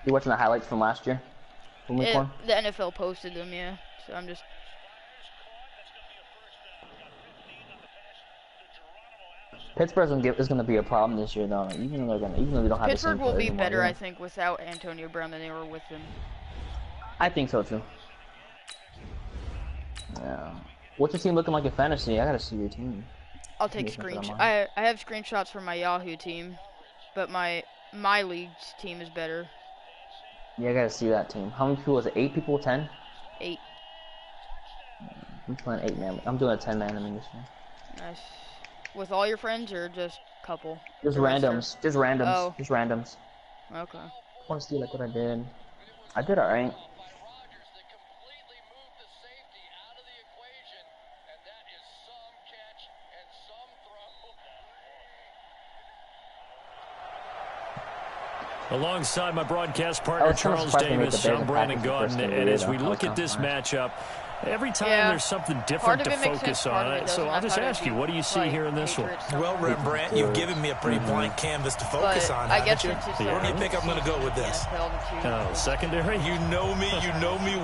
You watching the highlights from last year? From week one? The NFL posted them, yeah. So I'm just. Pittsburgh is going to be a problem this year, though. Even though we don't have the same Pittsburgh will be anymore, better, yeah. I think, without Antonio Brown than they were with him. I think so too. Yeah. What's your team looking like in fantasy? I gotta see your team. I'll take screenshots. I have screenshots from my Yahoo team, but my league's team is better. Yeah, I gotta see that team. How many people is it? 8 people? 10? 8. I'm playing 8 man. I'm doing a 10 man this year. Nice. With all your friends or just a couple? Just randoms. Just randoms. Oh. Just randoms. Okay. I want to see like what I did. I did alright. Alongside my broadcast partner, Charles Davis, I'm Brandon Gaudin, and as we look at this matchup, every time there's something different to focus on. So I'll just ask you, what do you see here in this one? Well, Rembrandt, you've given me a pretty blank canvas to focus on, haven't you? Where do you think I'm going to go with this? Oh, secondary? You know me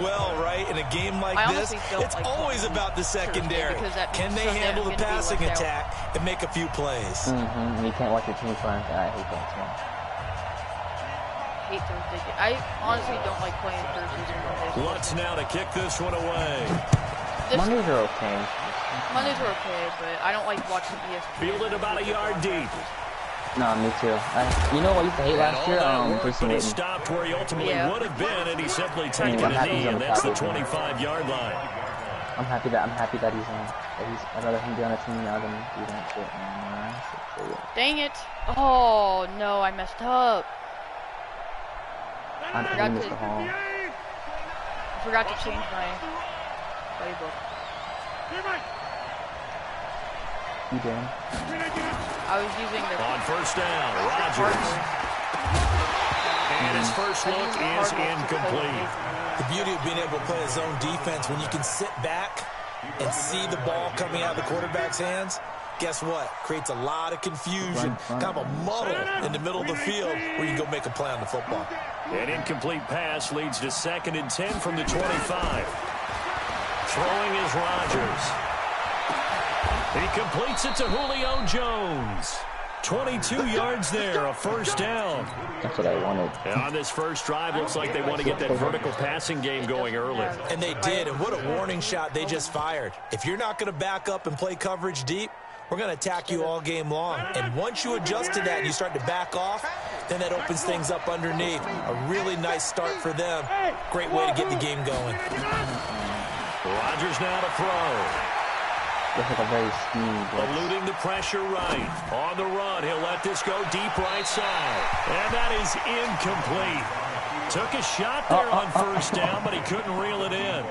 well, right? In a game like this, it's always about the secondary. Can they handle the passing attack and make a few plays? You can't watch your team flying. I hate that too. I honestly don't like playing Thursdays and Mondays. Lutz now to kick this one away. Mondays are okay. Mondays are okay, but I don't like watching ESPN. Fielded about a yard deep. No, me too. You know what I used to hate last year? But he stopped where he ultimately would have been, and he simply taken a knee, and that's the 25-yard line. I'm happy that he's on. I'd rather him be on a team now than do that shit. Dang it! Oh no, I messed up. I forgot to change my playbook. You did. I was using the on first down, Rodgers. And his first look is incomplete. The beauty of being able to play a zone defense when you can sit back and see the ball coming out of the quarterback's hands. Guess what? Creates a lot of confusion, kind of a muddle in the middle of the field where you can go make a play on the football. An incomplete pass leads to 2nd and 10 from the 25. Throwing is Rodgers. He completes it to Julio Jones. 22 yards there, a first down. That's what I wanted. And on this first drive, looks like they want to get that vertical passing game going early. And they did, and what a warning shot they just fired. If you're not going to back up and play coverage deep, we're going to attack you all game long. And once you adjust to that and you start to back off, then that opens things up underneath. A really nice start for them. Great way to get the game going. Rodgers now to throw. Looks like a very skinny. Eluding the pressure right. On the run, he'll let this go deep right side. And that is incomplete. Took a shot there on first down, but he couldn't reel it in.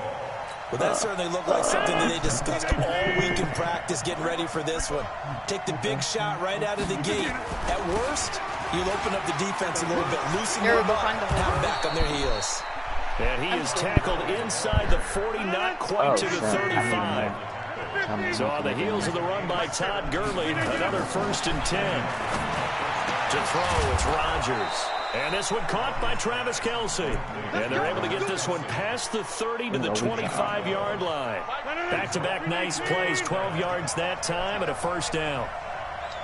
Well, that certainly looked like something that they discussed all week in practice getting ready for this one. Take the big shot right out of the gate. At worst, you'll open up the defense a little bit, loosen them up, now back on their heels. And he is tackled inside the 40, not quite to the 35. So on the heels of the run by Todd Gurley, another 1st and 10. To throw, it's Rodgers. And this one caught by Travis Kelce. And they're able to get this one past the 30 to the 25-yard line. Back-to-back nice plays, 12 yards that time and a first down.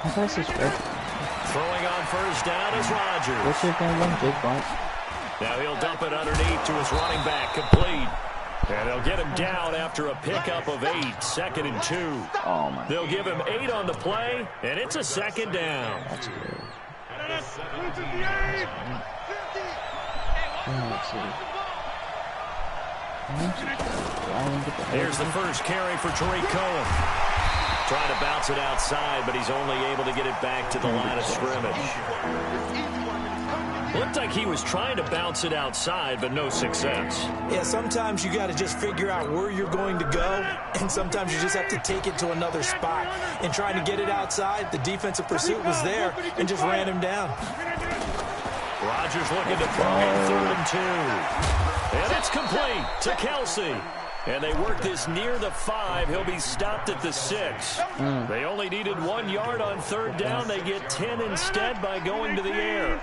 Throwing on first down is Rodgers. What's your name, Jake Blunt? Now he'll dump it underneath to his running back, complete. And they'll get him down after a pickup of 8, 2nd and 2. Oh, my. They'll give him 8 on the play, and it's a 2nd down. That's good. Here's the first carry for Tariq Cohen. Trying to bounce it outside, but he's only able to get it back to the line of scrimmage. Looked like he was trying to bounce it outside, but no success. Yeah, sometimes you got to just figure out where you're going to go, and sometimes you just have to take it to another spot. And trying to get it outside, the defensive pursuit was there and just ran him down. Rodgers looking to throw on 3rd and 2. And it's complete to Kelce. And they work this near the 5. He'll be stopped at the 6. They only needed 1 yard on 3rd down. They get 10 instead by going to the air.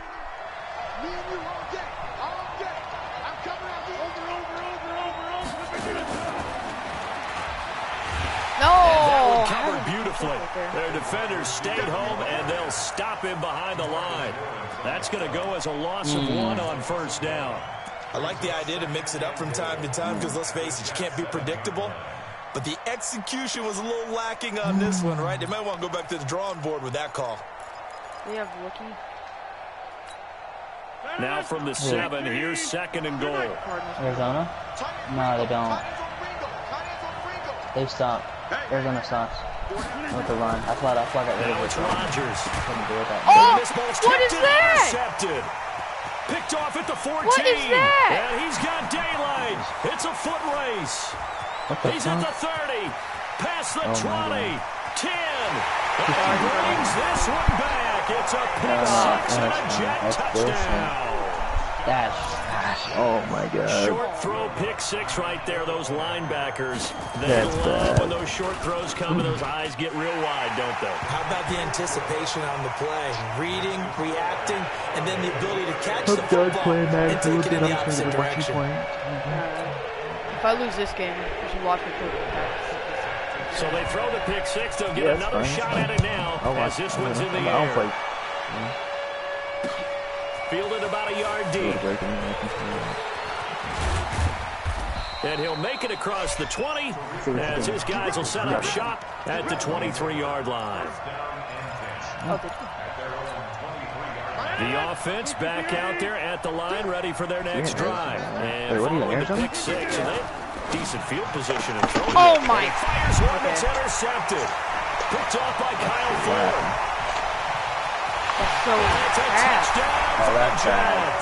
swiftly. Their defenders stayed home, and they'll stop him behind the line. That's going to go as a loss of 1 on first down. I like the idea to mix it up from time to time because, let's face it, you can't be predictable. But the execution was a little lacking on this one, right? They might want to go back to the drawing board with that call. They have rookie. Now from the 7, here's 2nd and goal. Arizona? No, they don't. They stop. Arizona stops with the run. That's why I got rid of it. Now it's Rodgers. Oh! What is that? Intercepted. Picked off at the 14. What is that? And he's got daylight. It's a foot race. He's at the 30. Past the 20. 10. And he brings this one back. It's a pick 6 and a Jet touchdown. Oh my God. Short throw, pick 6 right there. Those linebackers, they love when those short throws come and those eyes get real wide, don't they? How about the anticipation on the play? Reading, reacting, and then the ability to catch the football and take it in the opposite direction. If I lose this game, you should watch me play the Pats. So they throw the pick 6. They'll get another shot at it now as this one's in the air. Fielded about a yard deep. And he'll make it across the 20 as his guys will set up shop at the 23-yard line. The offense back out there at the line, ready for their next drive. And following the pick 6, and they decent field position and throwing. Oh my! Fires one that's intercepted. Picked off by Kyle Ford. That's so bad. That's bad.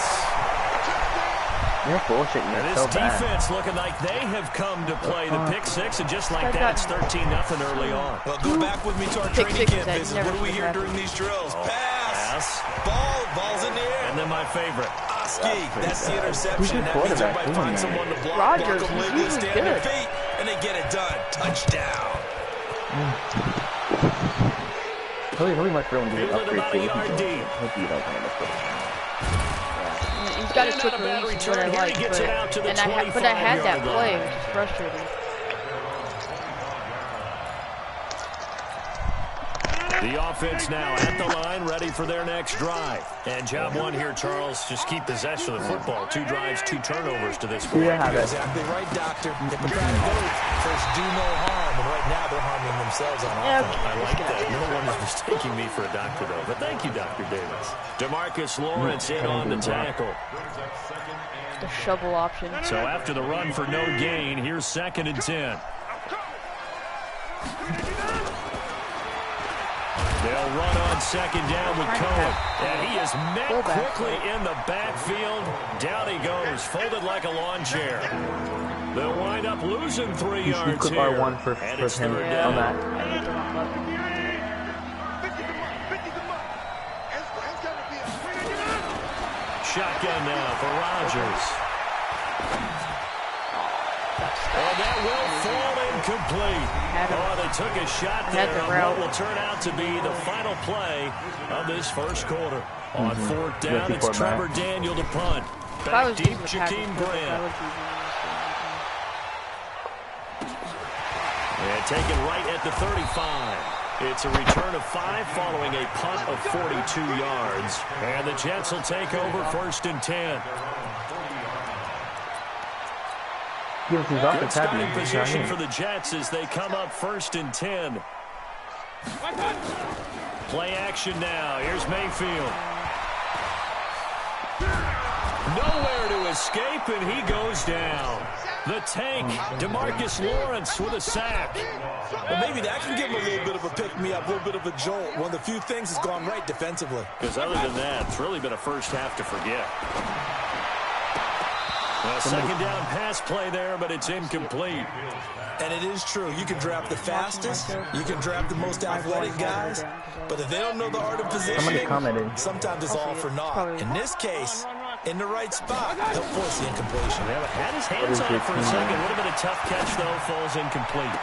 You're bullshit. You're so bad. This defense looking like they have come to play the pick 6, and just like that, it's 13-0 early on. Well, go back with me to our training camp visit. What do we hear during these drills? Pass. Ball's in the air. And then my favorite. Oski. That's the interception. That means everybody finds someone to block. Rodgers, he's good. Feet, and they get it done. Touchdown. He'll be much real when you upgrade about a yard deep. He's got a quick release, what I like, but I had that play, which is frustrating. The offense now at the line, ready for their next drive. And job 1 here, Charles, just keep possession of the football. 2 drives, 2 turnovers to this point. You're exactly right, Doctor. If the guy first do no harm, and right now they're harming themselves on offense. I like that. No one is mistaking me for a doctor, though. But thank you, Dr. Davis. DeMarcus Lawrence in on the tackle. The shovel option. So after the run for no gain, here's 2nd and 10. They'll run on 2nd down with Cohen. And he is met quickly in the backfield. Down he goes, folded like a lawn chair. They'll wind up losing 3 yards here. R1 for him on that. Shotgun now for Rodgers. And that will fall incomplete. They took a shot there on what will turn out to be the final play of this first quarter. On 4th down, it's Trevor Daniel to punt. Back deep, Jakeem Grant. And taken right at the 35. It's a return of 5 following a punt of 42 yards. And the Jets will take over 1st and 10. Good starting position for the Jets as they come up 1st and 10. Play action now. Here's Mayfield. Nowhere to escape, and he goes down. The tank, DeMarcus Lawrence with a sack. Well, maybe that can give him a little bit of a pick-me-up, a little bit of a jolt. One of the few things that's gone right defensively. Because other than that, it's really been a first half to forget. A 2nd down pass play there, but it's incomplete. And it is true. You can draft the fastest. You can draft the most athletic guys. But if they don't know the art of positioning, sometimes it's all for naught. In this case, in the right spot, he'll force the incompletion. Yeah, had his hands on it for a second. Would have been a tough catch, though. Falls incomplete.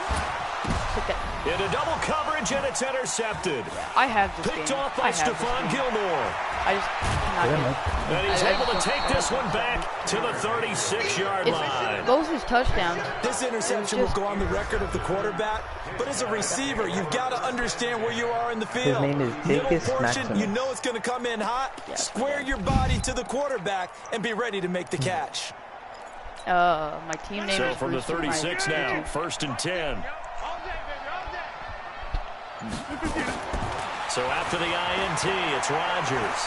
Into double coverage. coverage, and it's intercepted. I have this Picked game. off by Stephon Gilmore. I just cannot And he's able to take this one back to the 36-yard line. Both his touchdowns. This interception will go on the record of the quarterback, but as a receiver, you've got to understand where you are in the field. His name is Middle portion, you know it's going to come in hot. Square your body to the quarterback and be ready to make the catch. My team name so is from Bruce the 36 from my now, YouTube. 1st and 10. So after the INT, it's Rodgers.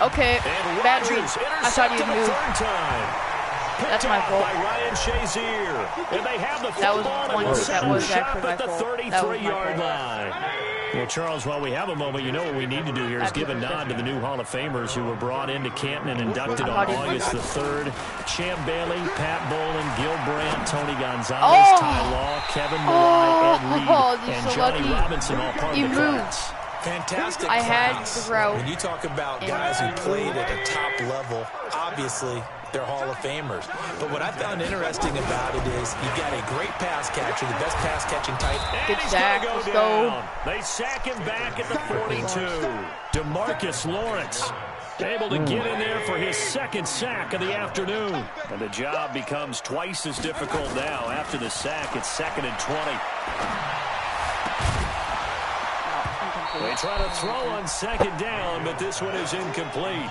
Okay, And bad read. Rodgers I thought you'd intercepted a move. third time. That's my fault. By Ryan Shazier. And they have the That was football one and that set was up shop actually my at the fault. That was my 33-yard fault. line. Well, Charles, while we have a moment, you know what we need to do here is give a nod to the new Hall of Famers who were brought into Canton and inducted on August the 3rd. Champ Bailey, Pat Bolin, Gil Brandt, Tony Gonzalez, Ty Law, Kevin Malai, Ed Reed, and so Johnny lucky. Robinson all part You of the moved. class. Fantastic I had class. the route. When you talk about guys who played at a top level, obviously they're Hall of Famers. But what I found interesting about it is you've got a great pass catcher, the best pass catching type. Good And he's sack. gonna Let's go go. down. They sack him back at the 42. DeMarcus Lawrence able to get in there for his 2nd sack of the afternoon. And the job becomes twice as difficult now. After the sack, it's 2nd and 20. They try to throw on 2nd down, but this one is incomplete.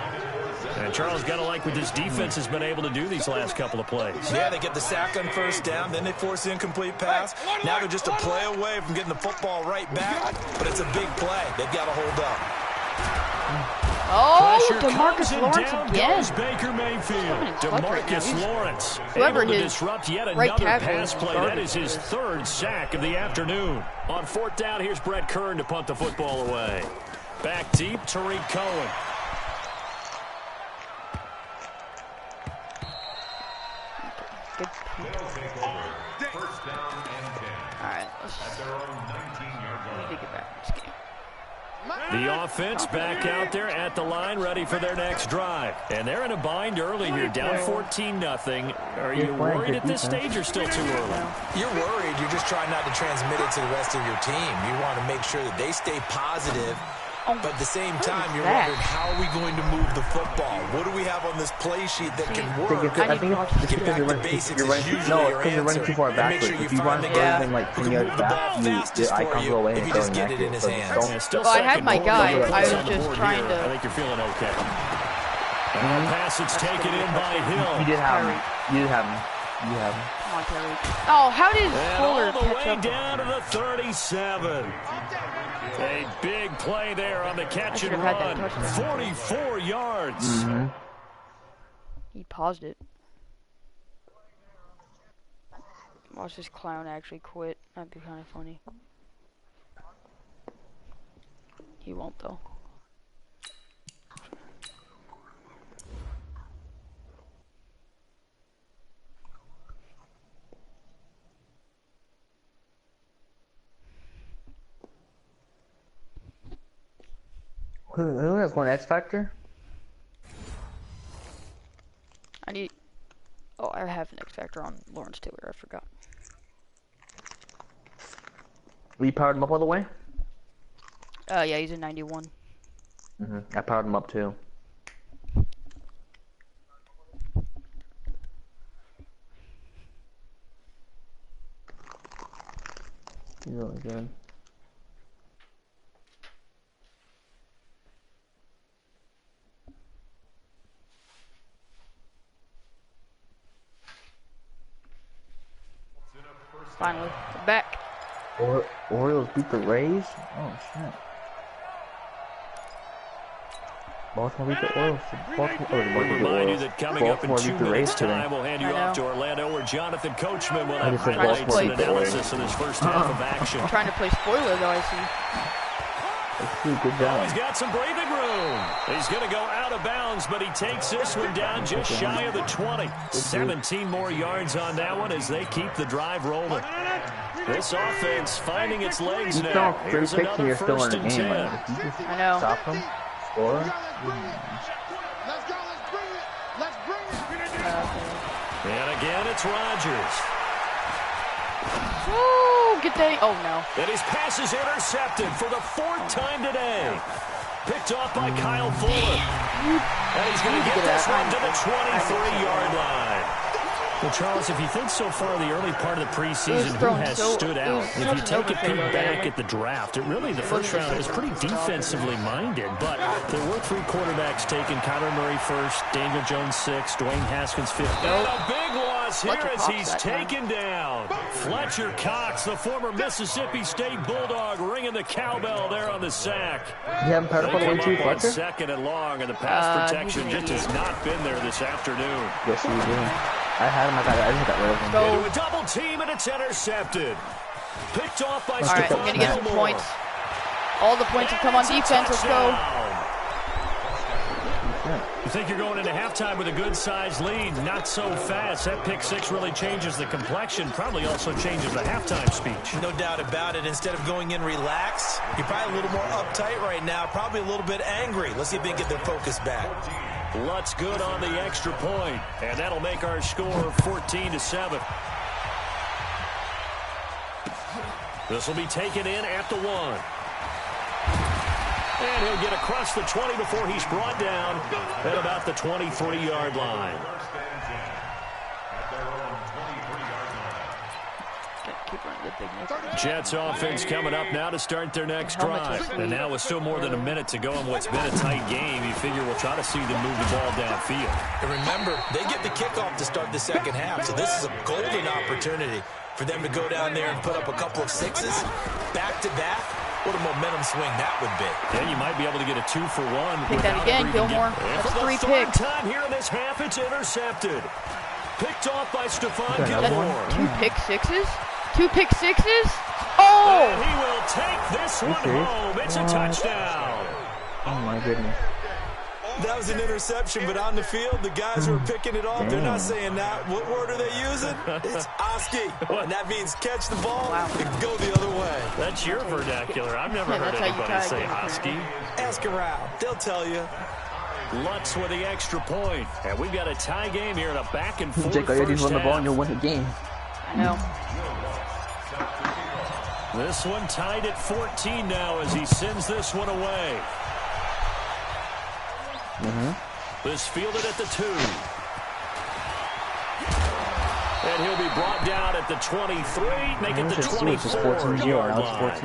And Charles, got to like what this defense has been able to do these last couple of plays. Yeah, they get the sack on 1st down, then they force the incomplete pass. Now they're just a play away from getting the football right back, but it's a big play. They've got to hold up. Oh, Pressure comes DeMarcus and Lawrence down again. goes Baker Mayfield. DeMarcus Lawrence Whoever able to his disrupt yet right another tackle pass is play. garbage That is his for 3rd sack of the afternoon. On 4th down, here's Brett Kern to punt the football away. Back deep, Tariq Cohen. Good. Alright, let's get back to this game. The offense back out there at the line, ready for their next drive. And they're in a bind early here, down 14-0. Are you worried at this stage or still too early? You're worried. You're just trying not to transmit it to the rest of your team. You want to make sure that they stay positive. But at the same time, you're wondering, how are we going to move the football? What do we have on this play sheet that can work? I think it's Get back to basics is usually your you're running answer. too far And make backwards. sure you If you find run the further guy than like who 10 can yards move the ball back, fastest the for icons you go away if and you throw just get it in his hands. Yeah, still Well, I had second my and guy. goal. I was On the just board trying here. to- I think you're feeling okay. And the pass is taken in by Hill. You did have him. You did have him. You have him. Come on, Terry. Oh, how did And Fuller all the catch way up? down to the 37. A big play there on the catch and should have had that run. touchdown. 44 yards. He paused it. Watch this clown actually quit. That'd be kind of funny. He won't though. Who has one X Factor? I need. Oh, I have an X Factor on Lawrence Taylor. I forgot. We powered him up all the way? Yeah, he's a 91. I powered him up too. He's really good. Finally, we're back. Orioles beat the Rays? Oh shit. Baltimore beat the Orioles. We remind you that coming up in Baltimore 2 beat the Rays minutes' time, today. we'll hand you I off to know. Orlando, where Jonathan Coachman will have just said highlights Baltimore and beat the Rays. analysis of this first half of action. Trying to play spoiler though, I see. Good Oh, job. he's got some breathing room. He's going to go out of bounds, but he takes this one down just shy of the 20. 17 more yards on that one as they keep the drive rolling. This offense finding its legs You now. don't free Here's picks and another you're still 1st in the and game. 10. Like, if you just I know. stop him, score. And again, it's Rodgers. Woo! Oh, get that. Oh, no. And his pass is intercepted for the 4th time today. Picked off by Kyle Fuller. And he's going to get this one to the 23-yard line. Well, Charles, if you think so far the early part of the preseason, who has stood out? If you take a peek back at the draft, the first round was pretty defensively minded, but there were 3 quarterbacks taken. Kyler Murray first, Daniel Jones 6th, Dwayne Haskins 5th. And a big loss here as he's taken down. Fletcher Cox, the former Mississippi State Bulldog, ringing the cowbell there on the sack. You haven't heard about the way too, Fletcher? 2nd and long, and the pass protection just has not been there this afternoon. Yes, you do. I had him. I just got rid of him. Into a double team, and it's intercepted. Picked off by All right, I'm going to get some points. All the points have come on defense. Let's go. You think you're going into halftime with a good-sized lead? Not so fast. That pick 6 really changes the complexion. Probably also changes the halftime speech. No doubt about it. Instead of going in relaxed, you're probably a little more uptight right now. Probably a little bit angry. Let's see if they can get their focus back. Lutz good on the extra point, and that'll make our score 14-7. This will be taken in at the 1. And he'll get across the 20 before he's brought down at about the 23-yard line. Jets offense coming up now to start their next drive. And now with still more than a minute to go in what's been a tight game, you figure we'll try to see them move the ball downfield. And remember, they get the kickoff to start the second half, so this is a golden opportunity for them to go down there and put up a couple of 6s back-to-back. What a momentum swing that would be. Yeah, you might be able to get a 2-for-1. Pick that again, Gilmore. That's 3 picks. Time here in this half, it's intercepted. Picked off by Stephon Gilmore. 2 pick 6s? 2 pick 6s? Oh! And he will take this one home. It's a touchdown. Oh, my goodness. That was an interception, but on the field, the guys who are picking it off, they're not saying that. What word are they using? It's Oski. And that means catch the ball and go the other way. That's your vernacular. I've never heard anybody say Oski. Ask around. They'll tell you. Lutz with the extra point. And we've got a tie game here in a back-and-forth Jake, all you do is run the ball and you'll win the game. I know. This one tied at 14 now as he sends this one away. This fielded at the 2. And he'll be brought down at the 23, make it the 24-yard line.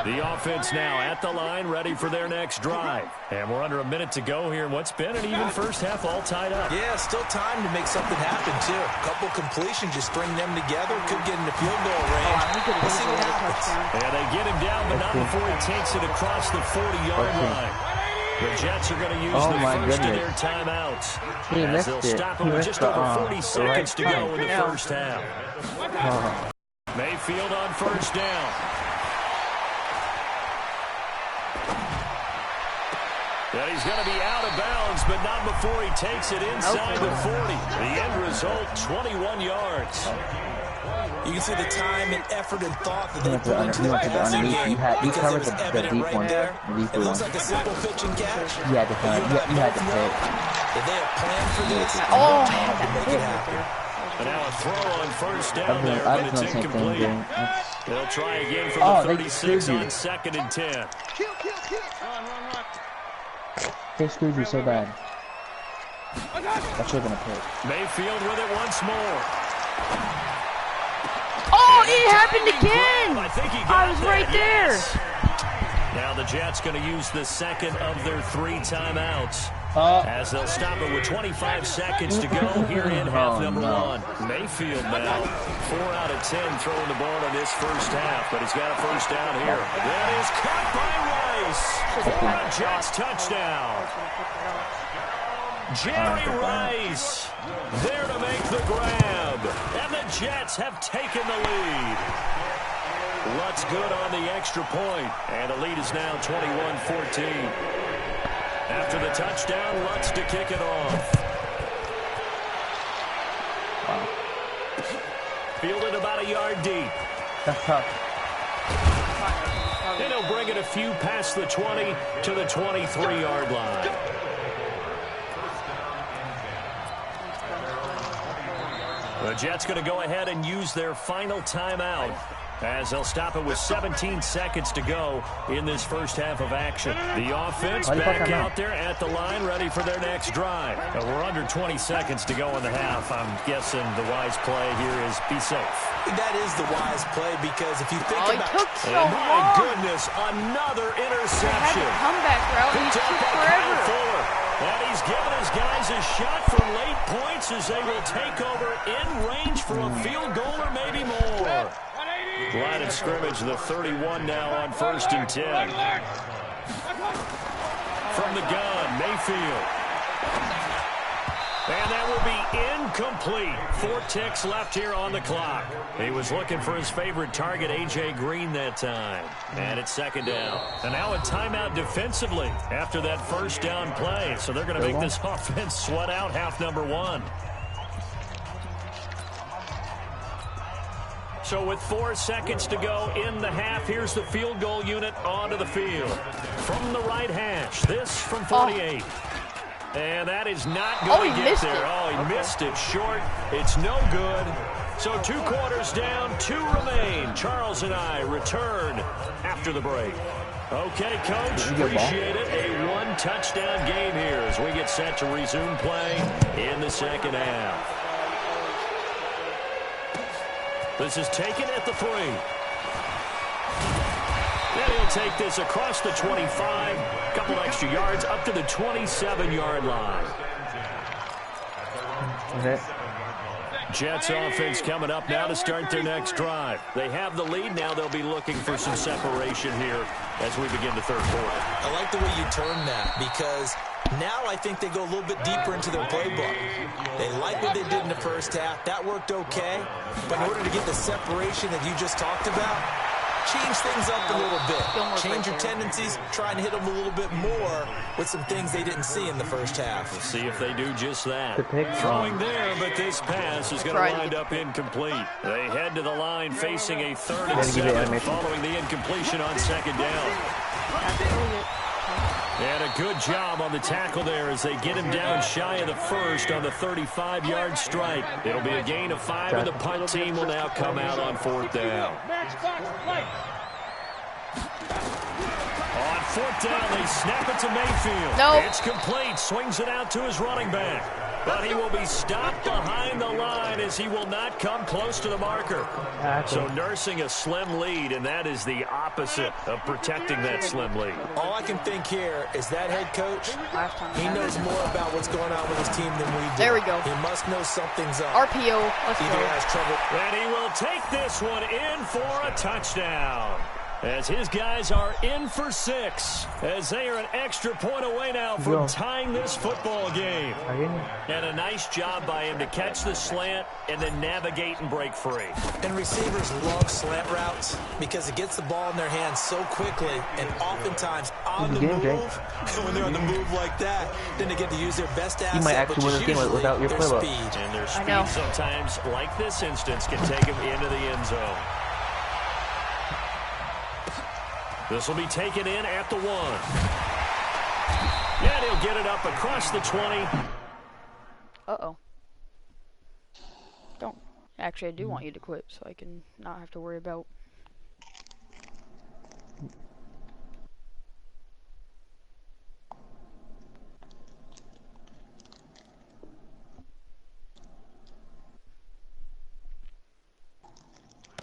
The offense now at the line, ready for their next drive. And we're under a minute to go here in what's been an even first half, all tied up. Yeah, still time to make something happen, too. A couple completions, just string them together. Could get into field goal range. We'll see what happens. Yeah, they get him down, but not before he takes it across the 40-yard line. The Jets are going to use the first of their timeouts. As they'll stop him with just over 40 seconds to go in the first half. Mayfield on first down. And he's going to be out of bounds, but not before he takes it inside the 40. The end result, 21 yards. You can see the time and effort and thought that they put into the passing game. You covered the deep one. It looks like a simple pitch and catch. You had to play it. Did they have planned for this? Oh, to make it happen. And now a throw on first down there, but it's incomplete. They'll try again from the 36 on 2nd and 10. They screwed you so bad. That's what they're gonna pick. Mayfield with it once more. Oh, it happened again! I think he got I was right there. Yes. Now the Jets going to use the second of their 3 timeouts. As they'll stop it with 25 seconds to go here in half number 1. Mayfield now 4 out of 10 throwing the ball in this first half, but he's got a first down here. That is caught by Rice for a Jets touchdown. Jerry Rice there to make the grab, and the Jets have taken the lead. Lutz good on the extra point, and the lead is now 21-14. After the touchdown, Lutz to kick it off. Wow. Fielded about a yard deep. That's tough. And he'll bring it a few past the 20 to the 23-yard line. The Jets going to go ahead and use their final timeout as they'll stop it with 17 seconds to go in this first half of action. The offense back out there at the line, ready for their next drive. We're under 20 seconds to go in the half. I'm guessing the wise play here is be safe. That is the wise play because if you think about it. about He took so long. My goodness, another interception. He had the comeback route, and he took forever. And he's given his guys a shot for late points as they will take over in range for a field goal or maybe more. Line of scrimmage, the 31 now on 1st and 10. From the gun, Mayfield. And that will be incomplete. 4 ticks left here on the clock. He was looking for his favorite target, A.J. Green, that time. And it's 2nd down. And now a timeout defensively after that first down play. So they're going to make this offense sweat out half number 1. So with 4 seconds to go in the half, here's the field goal unit onto the field. From the right hash, this from 48. And that is not going to get there. He missed it short. It's no good. So 2 quarters down, 2 remain. Charles and I return after the break. Okay, Coach, appreciate it. A 1-touchdown game here as we get set to resume play in the second half. This is taken at the 3. Then he'll take this across the 25. A couple extra yards up to the 27-yard line. Okay. Jets offense coming up now to start their next drive. They have the lead. Now they'll be looking for some separation here as we begin the third quarter. I like the way you turn that because now I think they go a little bit deeper into their playbook. They like what they did in the first half. That worked okay. But in order to get the separation that you just talked about, change things up a little bit. Change your tendencies, try and hit them a little bit more with some things they didn't see in the first half. We'll see if they do just that. Throwing there, but this pass is going to wind up incomplete. They head to the line facing a 3rd and 7 following the incompletion on 2nd down. And a good job on the tackle there as they get him down shy of the 1st on the 35-yard strike. It'll be a gain of 5, and the punt team will now come out on 4th down. On 4th down, they snap it to Mayfield. Nope. It's complete. Swings it out to his running back. But he will be stopped behind the line as he will not come close to the marker. So nursing a slim lead, and that is the opposite of protecting that slim lead. All I can think here is that head coach, he knows more about what's going on with his team than we do. There we go. He must know something's up. RPO. Let's Either go. has trouble. And he will take this one in for a touchdown. As his guys are in for 6, as they are an extra point away now from tying this football game. And a nice job by him to catch the slant and then navigate and break free. And receivers love slant routes because it gets the ball in their hands so quickly and oftentimes on the move. And when they're on the move like that, then they get to use their best asset, You might actually win this game without your their playbook. speed. And their speed sometimes, like this instance, can take him into the end zone. This will be taken in at the 1. And he'll get it up across the 20. Uh-oh. Don't. Actually, I do want you to quit so I can not have to worry about...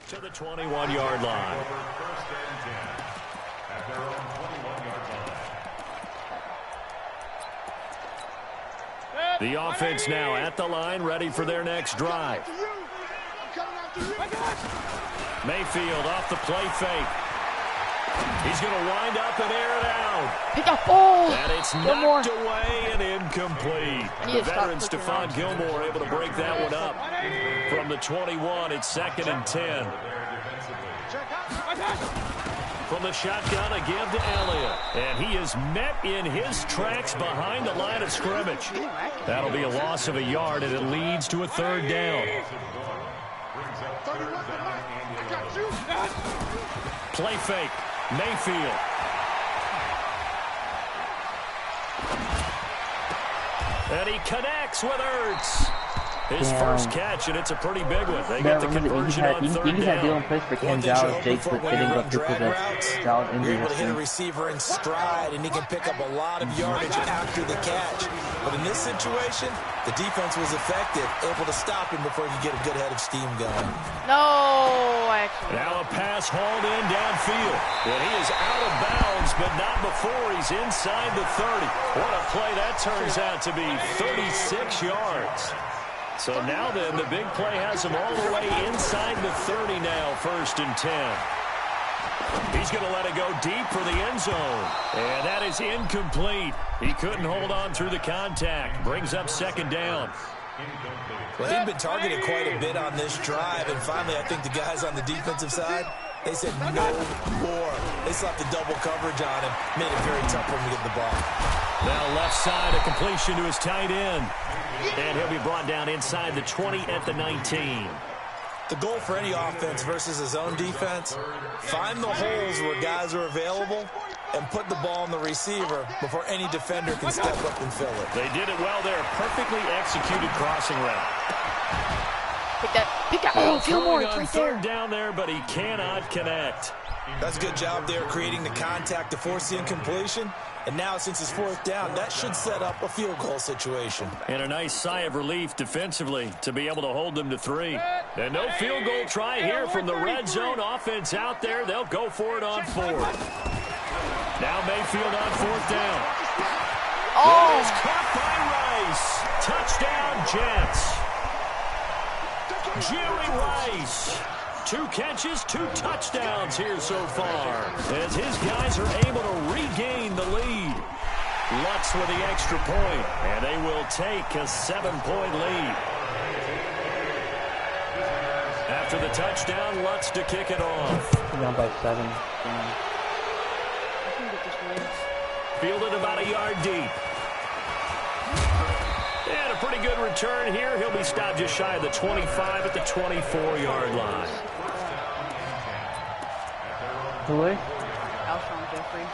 To the 21-yard line. The offense now at the line, ready for their next drive. Mayfield off the play fake. He's going to wind up and air it out. Pick up ball. And it's knocked away and incomplete. The veteran Stephon Gilmore able to break that one up. From the 21, it's 2nd and 10. From the shotgun, a give to Elliott. And he is met in his tracks behind the line of scrimmage. That'll be a loss of a yard, and it leads to a 3rd down. Play fake. Mayfield. And he connects with Ertz. His first catch, and it's a pretty big one. They get the conversion on third down. Deal in place for Ken Giles. Jake's hitting up because of Giles' injury. You're able to hit a receiver in stride, and he can pick up a lot of yardage after the catch. But in this situation, the defense was effective, able to stop him before he could get a good head of steam going. No, actually. Now a pass hauled in downfield. And he is out of bounds, but not before he's inside the 30. What a play that turns out to be, 36 yards. So now then, the big play has him all the way inside the 30 now, 1st and 10. He's going to let it go deep for the end zone. And that is incomplete. He couldn't hold on through the contact. Brings up 2nd down. Well, he'd been targeted quite a bit on this drive, and finally I think the guys on the defensive side, they said no more. They slapped the double coverage on him, made it very tough for him to get the ball. Now left side, a completion to his tight end. And he'll be brought down inside the 20 at the 19. The goal for any offense versus his own defense, find the holes where guys are available and put the ball on the receiver before any defender can step up and fill it. They did it well there. Perfectly executed crossing route. Pick that. Oh, Gilmore, it's right there. Third down there, but he cannot connect. That's a good job there creating the contact to force the incompletion. And now, since it's 4th down, that should set up a field goal situation. And a nice sigh of relief defensively to be able to hold them to 3. And no field goal try here from the red zone. Offense out there. They'll go for it on 4th. Now Mayfield on 4th down. Oh! It is caught by Rice. Touchdown, Jets. Jerry Rice. 2 catches, 2 touchdowns here so far, as his guys are able to regain the lead. Lutz with the extra point, and they will take a 7-point lead. After the touchdown, Lutz to kick it off. Down by 7. Fielded about a yard deep. And a pretty good return here. He'll be stopped just shy of the 25 at the 24-yard line. Who is? Alshon Jeffrey.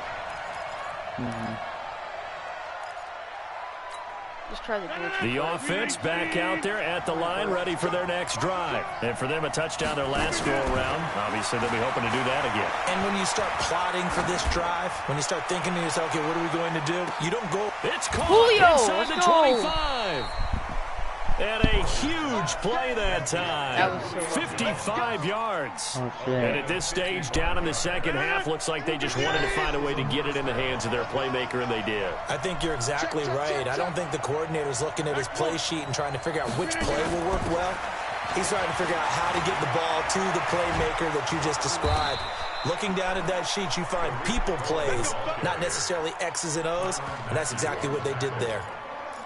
Just try the glitch. The offense back out there at the line, ready for their next drive. And for them, a touchdown their last go-around. Obviously, they'll be hoping to do that again. And when you start plotting for this drive, when you start thinking to yourself, okay, what are we going to do? You don't go. It's caught Julio, inside the 25. And a huge play that time. That was so 55 yards. Oh, shit. And at this stage, down in the second half, looks like they just wanted to find a way to get it in the hands of their playmaker, and they did. I think you're exactly right. I don't think the coordinator's looking at his play sheet and trying to figure out which play will work well. He's trying to figure out how to get the ball to the playmaker that you just described. Looking down at that sheet, you find people plays, not necessarily X's and O's, and that's exactly what they did there.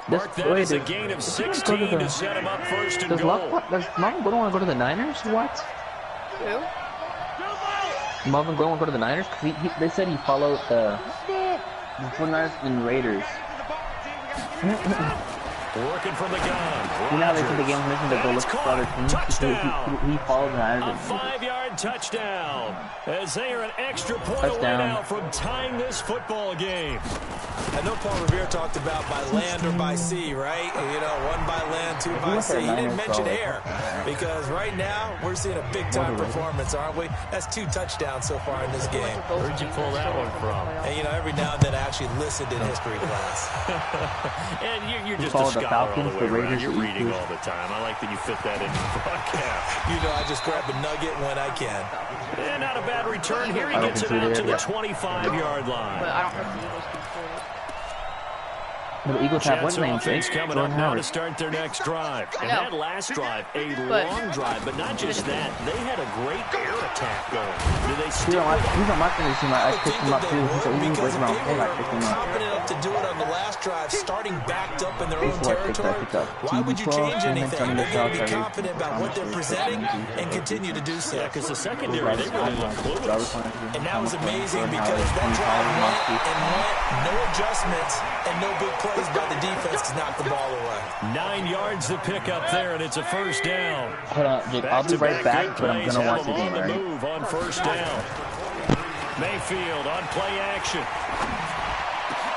Mark that as a gain of 16 to set him up 1st and goal. Does Marvin Gordon want to go to the Niners? What? Who? Marvin Gordon want to go to the Niners? Because they said he followed the 49ers and Raiders. Working from the gun. You know how they said the game was missing to go look for other teams? He followed the Niners. A 5-yard touchdown. As they are an extra point away now from tying this football game. I know Paul Revere talked about by land or by sea, right? You know, 1 by land, 2 by sea. He didn't mention air because right now we're seeing a big-time performance, aren't we? That's 2 touchdowns so far in this game. Where'd you pull that one from? And, you know, every now and then I actually listened in history class. And you're just a scholar all the way around. You're reading all the time. I like that you fit that into the broadcast. You know, I just grab a nugget when I can. And not a bad return here. He gets it out to the 25-yard line. But I don't know if the Eagles can score it. The Eagles have one name, offense Jake. coming up now to start their next drive. And that last drive, a long drive, but not just that. They had a great air attack going. Did they still? He's on my fantasy team. I picked him up too. So he's waiting around play. I picked him up. Confident enough to do it on the last drive, starting backed up in their own territory. Why would you change anything? They're going to be confident about what they're presenting and continue to do so. Yeah, because the secondary, they really look clueless. And that was amazing because that drive went, no adjustments, and no big plays by the defense to knock the ball away. 9 yards to pick up there, and it's a 1st down. Hold on, Jake. I'll be right back, but I'm going to watch the game, right? Move on 1st down. Mayfield on play action.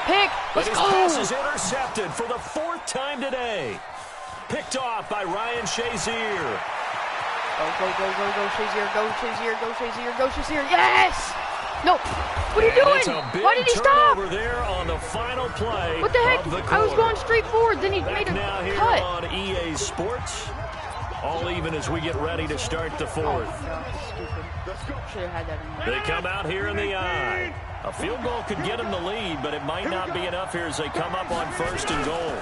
Pick! Let's go! His pass is intercepted for the 4th time today. Picked off by Ryan Shazier. Go, Shazier, go, Shazier, go, Shazier, go, Shazier. Yes! No. What are you doing? It's a big Why did he stop? turnover there on the final play. What the heck? I was going straight forward. Then he made a now here cut. On EA Sports. All even as we get ready to start the fourth. Should have had that in there. They come out here in the eye. A field goal could get them the lead, but it might not be enough here as they come up on 1st and goal.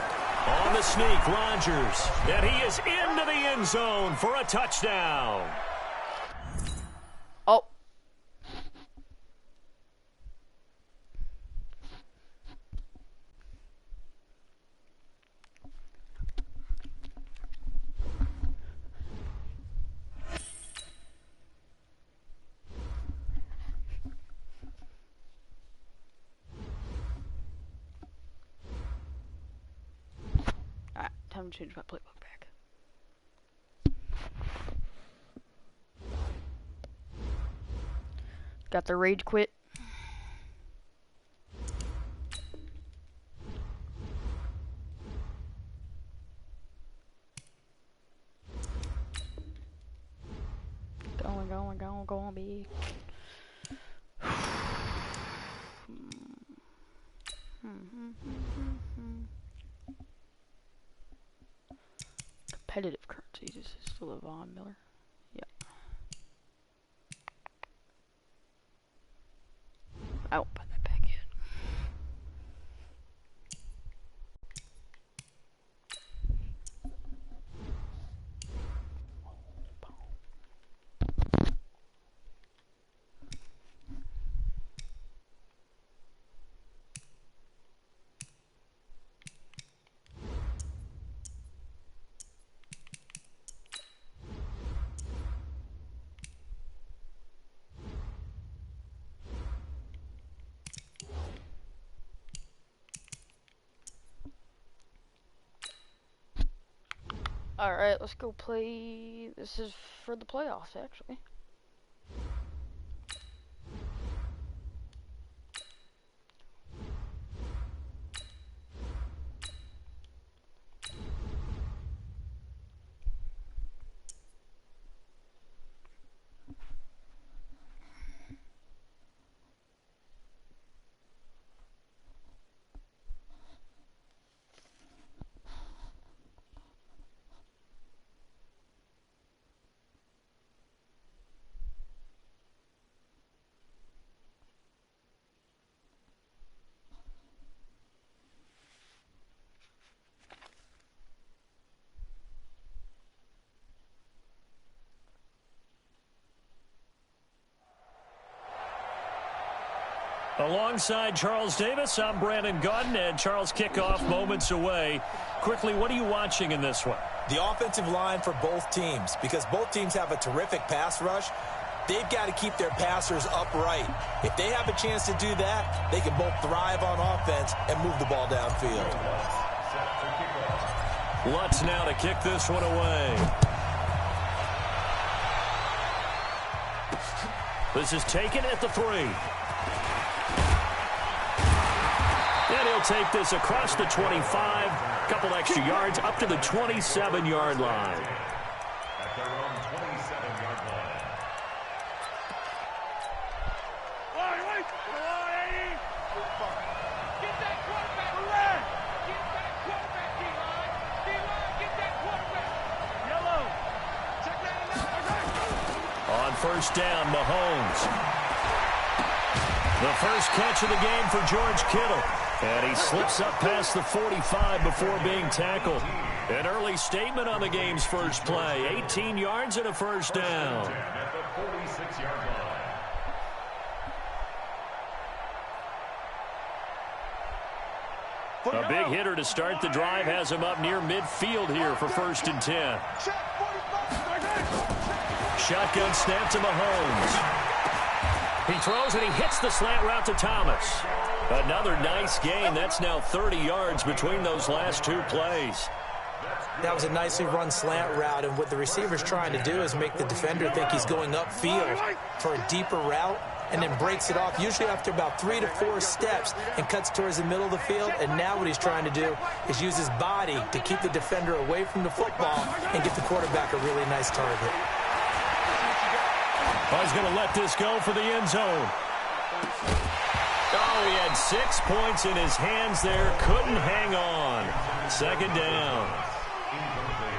On the sneak, Rodgers. And he is into the end zone for a touchdown. Oh. Time to change my playbook back. Got the rage quit. Going big. Competitive currencies. This is still a Von Miller. Yeah. I won't put that back yet. Alright, let's go play. This is for the playoffs, actually. Alongside Charles Davis, I'm Brandon Gunn, and Charles, kickoff moments away. Quickly, what are you watching in this one? The offensive line for both teams, because both teams have a terrific pass rush. They've got to keep their passers upright. If they have a chance to do that, they can both thrive on offense and move the ball downfield. Lutz now to kick this one away. This is taken at the 3. And he'll take this across the 25, a couple extra yards up to the 27-yard line. At their own 27-yard line. Get that quarterback, D-line. Get that quarterback, D-line. D-line, get that quarterback. Yellow. Check that out. On 1st down, Mahomes. The first catch of the game for George Kittle. And he slips up past the 45 before being tackled. An early statement on the game's first play. 18 yards and a first down. At the 46-yard line. A big hitter to start the drive has him up near midfield here for 1st and 10. Shotgun snap to Mahomes. He throws and he hits the slant route to Thomas. Another nice gain. That's now 30 yards between those last two plays. That was a nicely run slant route, and what the receiver's trying to do is make the defender think he's going upfield for a deeper route. and then breaks it off, usually after about 3 to 4 steps, and cuts towards the middle of the field. And now what he's trying to do is use his body to keep the defender away from the football and get the quarterback a really nice target. Oh, he's going to let this go for the end zone. Oh, he had 6 points in his hands there. Couldn't hang on. Second down.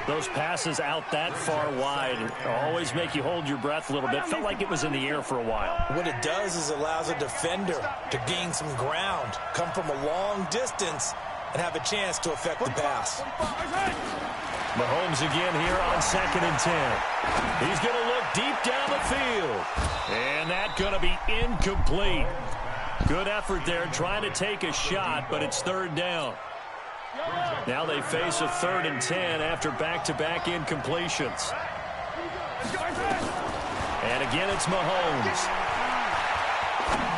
Those passes out that far wide always make you hold your breath a little bit. Felt like it was in the air for a while. What it does is allows a defender to gain some ground, come from a long distance, and have a chance to affect the pass. Mahomes again here on 2nd and 10. He's going to look deep down the field. And that's going to be incomplete. Good effort there trying to take a shot, but it's 3rd down. Now they face a 3rd and 10 after back-to-back incompletions. And again, it's Mahomes.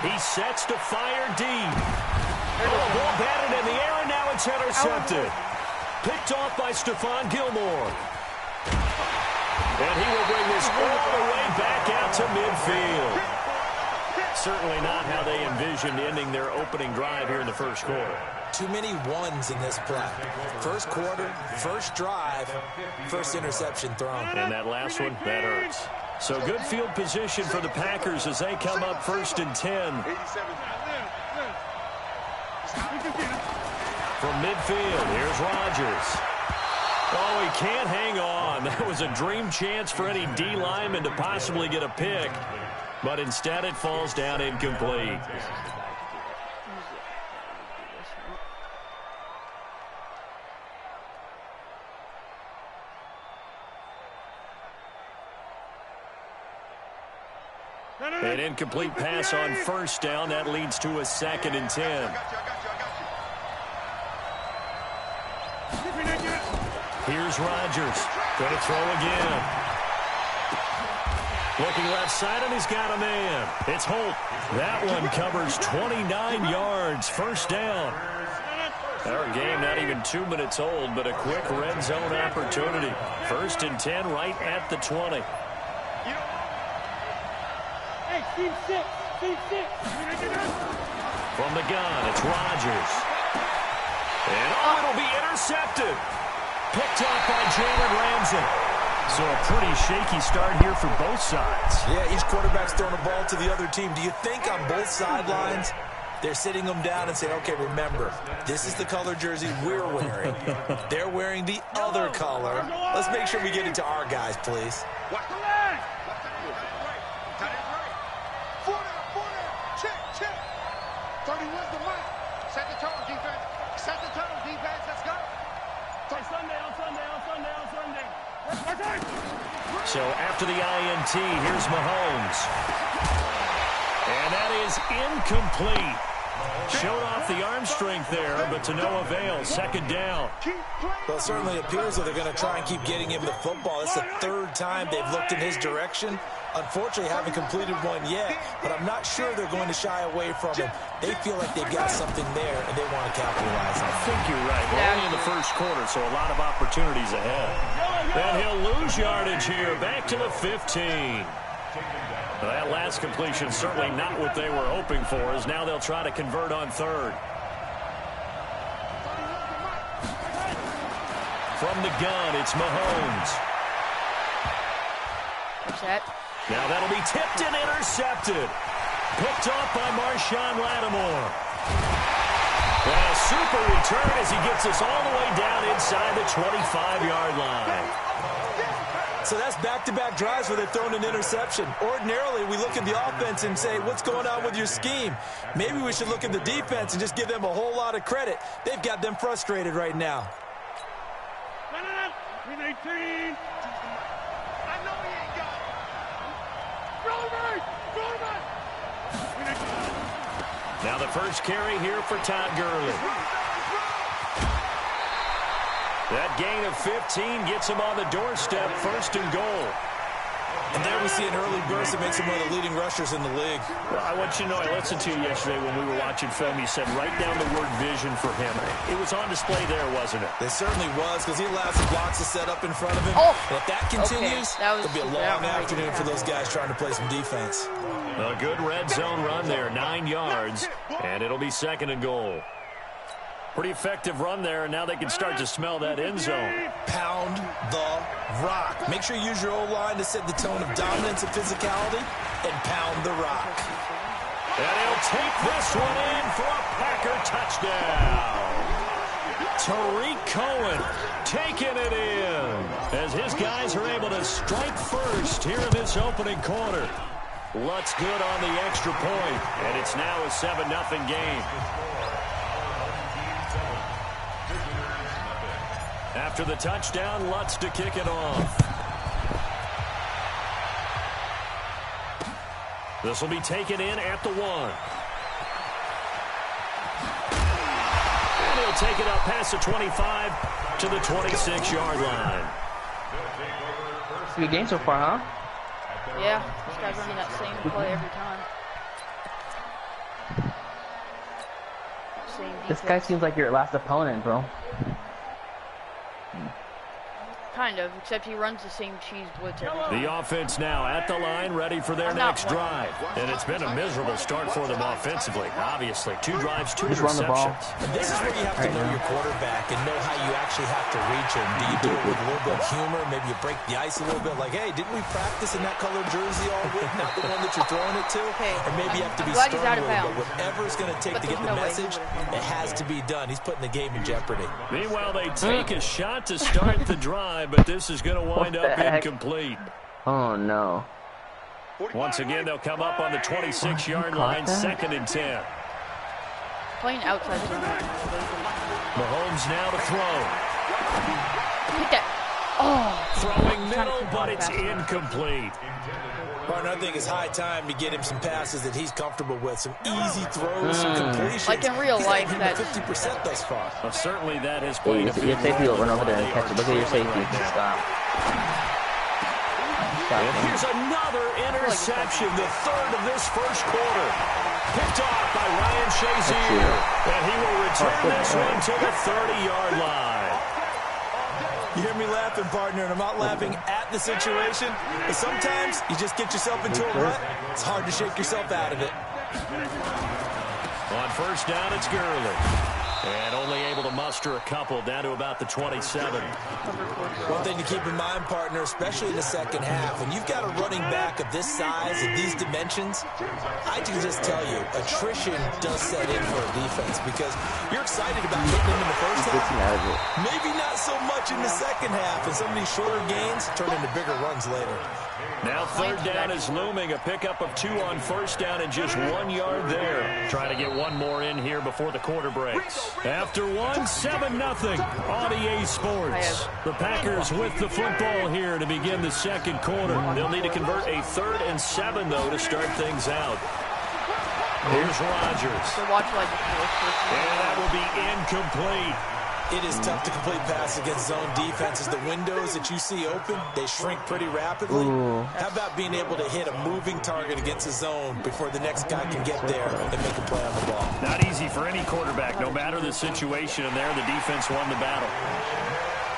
He sets to fire deep. Oh, ball batted in the air, and now it's intercepted. Picked off by Stephon Gilmore. And he will bring this all the way back out to midfield. Certainly not how they envisioned ending their opening drive here in the first quarter. Too many ones in this play. First quarter, first drive, first interception thrown. And that last one, that hurts. So good field position for the Packers as they come up 1st and 10. From midfield, here's Rodgers. Oh, he can't hang on. That was a dream chance for any D lineman to possibly get a pick. But instead it falls down incomplete. An incomplete pass on 1st down. That leads to a 2nd and 10. Here's Rodgers. Going to throw again. Looking left side, and he's got a man. It's Holt. That one covers 29 yards. 1st down. Our game not even 2 minutes old, but a quick red zone opportunity. 1st and 10 right at the 20. From the gun, it's Rodgers. And it'll be intercepted. Picked off by Jalen Ramsey. So a pretty shaky start here for both sides. Yeah, each quarterback's throwing a ball to the other team. Do you think on both sidelines they're sitting them down and saying, okay, remember, this is the color jersey we're wearing. They're wearing the other color. Let's make sure we get it to our guys, please. So after the INT, here's Mahomes. And that is incomplete. Showed off the arm strength there, but to no avail. 2nd down. Well, it certainly appears that they're going to try and keep getting him the football. It's the 3rd time they've looked in his direction. Unfortunately, haven't completed one yet, but I'm not sure they're going to shy away from him. They feel like they've got something there, and they want to capitalize on it. I think you're right. We're only in the first quarter, so a lot of opportunities ahead. And he'll lose yardage here. Back to the 15. That last completion certainly not what they were hoping for, as now they'll try to convert on 3rd. From the gun, it's Mahomes. Now that'll be tipped and intercepted. Picked off by Marshawn Lattimore. And a super return as he gets us all the way down inside the 25-yard line. So that's back-to-back drives where they've thrown an interception. Ordinarily, we look at the offense and say, what's going on with your scheme? Maybe we should look at the defense and just give them a whole lot of credit. They've got them frustrated right now. Now the first carry here for Todd Gurley. That gain of 15 gets him on the doorstep, 1st and goal. And there we see an early burst that makes him one of the leading rushers in the league. Well, I want you to know, I listened to you yesterday when we were watching film. You said write down the word vision for him. It was on display there, wasn't it? It certainly was, because he allows the blocks to set up in front of him. Oh. And if that continues, it'll be a long afternoon for those guys trying to play some defense. A good red zone run there, 9 yards, and it'll be 2nd and goal. Pretty effective run there, and now they can start to smell that end zone. Pound the rock. Make sure you use your O-line to set the tone of dominance and physicality, and pound the rock. And he'll take this one in for a Packer touchdown. Tariq Cohen taking it in as his guys are able to strike first here in this opening quarter. Lutz good on the extra point, and it's now a 7-0 game. After the touchdown, Lutz to kick it off. This will be taken in at the 1. And he'll take it up past the 25 to the 26-yard line. It's a good game so far, huh? Yeah, this guy's running that same play every time. Same This guy seems like your last opponent, bro. Kind of, except he runs the same cheese blitz every time. The offense now at the line, ready for their next drive. And it's been a miserable start for them offensively, obviously. 2 drives, 2 Just run the ball. interceptions. This is where you have to know your quarterback and know how you actually have to reach him. Do you do it with a little bit of humor? Maybe you break the ice a little bit, like, hey, didn't we practice in that colored jersey all week? Not the one that you're throwing it to? Okay, Or maybe you have to be glad stern he's out of with him, bounds. but whatever it's going to take But to get there's the no way he message, would've it has to be done. He's putting the game in jeopardy. Meanwhile, they take a shot to start the drive, but this is going to wind up incomplete. Oh, no. Once again, they'll come up on the 26-yard line, 2nd and 10. Playing outside zone. Mahomes now to throw. Hit that. Oh. Throwing middle, but it's incomplete. Partner, I think it's high time to get him some passes that he's comfortable with. Some easy throws, some completions. Like in real life, that's that's 50% thus far. Well, certainly that has Yeah, played a your big safety will role run over there in and why catch it. they Look at your are safety. trailing now. Stop. And here's another interception, the 3rd of this first quarter. Picked off by Ryan Shazier. And he will return this one to the 30-yard line. You hear me laughing, partner, and I'm not laughing at the situation, but sometimes you just get yourself into a rut. It's hard to shake yourself out of it. On first down, it's Gurley. And only able to muster a couple down to about the 27. One thing to keep in mind, partner, especially in the second half, when you've got a running back of this size and these dimensions, I can just tell you, attrition does set in for a defense because you're excited about hitting them in the first half. Maybe not so much in the second half, and some of these shorter gains turn into bigger runs later. Now 3rd down is looming. A pickup of 2 on first down and just 1 yard there. Trying to get one more in here before the quarter breaks. After 1, 7-0 on EA Sports. The Packers with the football here to begin the second quarter. They'll need to convert a 3rd and 7, though, to start things out. Here's Rodgers. So watch like the fourth. And that will be incomplete. It is tough to complete pass against zone defenses. The windows that you see open, they shrink pretty rapidly. Ooh. How about being able to hit a moving target against a zone before the next guy can get there and make a play on the ball? Not easy for any quarterback, no matter the situation, and there the defense won the battle.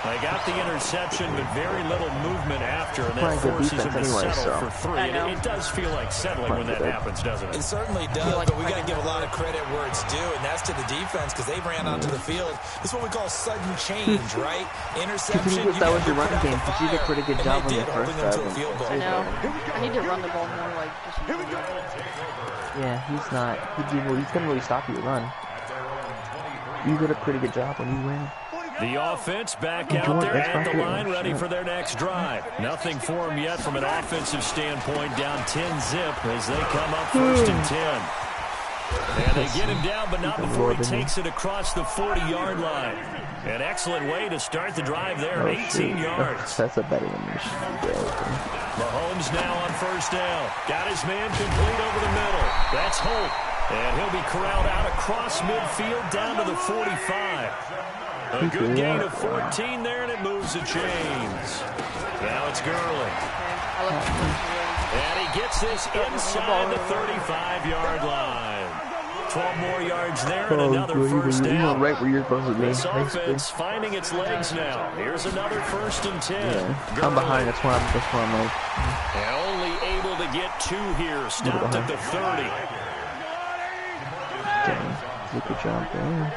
They got the interception, but very little movement after, and that forces them to settle for 3. And it does feel like settling when that happens, doesn't it? It certainly does, but we got to give a lot of credit where it's due, and that's to the defense because they ran onto the field. This is what we call sudden change, right? Interception. That was your run game. You did a pretty good job on the first drive. I know. I need to run the ball more, like just. Yeah, he's not. He's gonna really stop you to run. You did a pretty good job when you win. The offense back out there at the line, ready for their next drive. Nothing for them yet from an offensive standpoint, down 10-zip as they come up 1st and 10. And they get him down, but not before he takes it across the 40-yard line. An excellent way to start the drive there, 18 yards. That's a better one. Mahomes now on first down. Got his man complete over the middle. That's Holt. And he'll be corralled out across midfield down to the 45. A good gain of 14 there, and it moves the chains. Now it's Gurley. And he gets this inside the 35-yard line. 12 more yards there and another first You were down. right where you're supposed to be. This offense finding its legs now. Here's another 1st and 10. Yeah. I'm behind. That's why I'm like. And only able to get 2 here. Stopped at the 30. Dang. Good job there.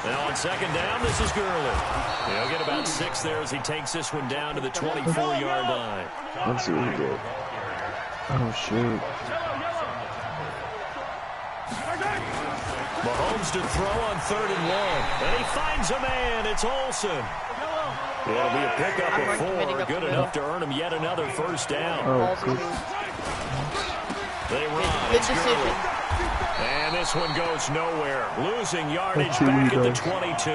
Now on 2nd down, this is Gurley. He'll get about 6 there as he takes this one down to the 24-yard line. Let's see what he did. Oh, shoot. Mahomes to throw on 3rd and 1. And he finds a man. It's Olsen. It'll be a pickup of 4. Good enough to earn him yet another first down. Oh, good. They run. Good It's decision. Gurley. And this one goes nowhere. Losing yardage back at the 22.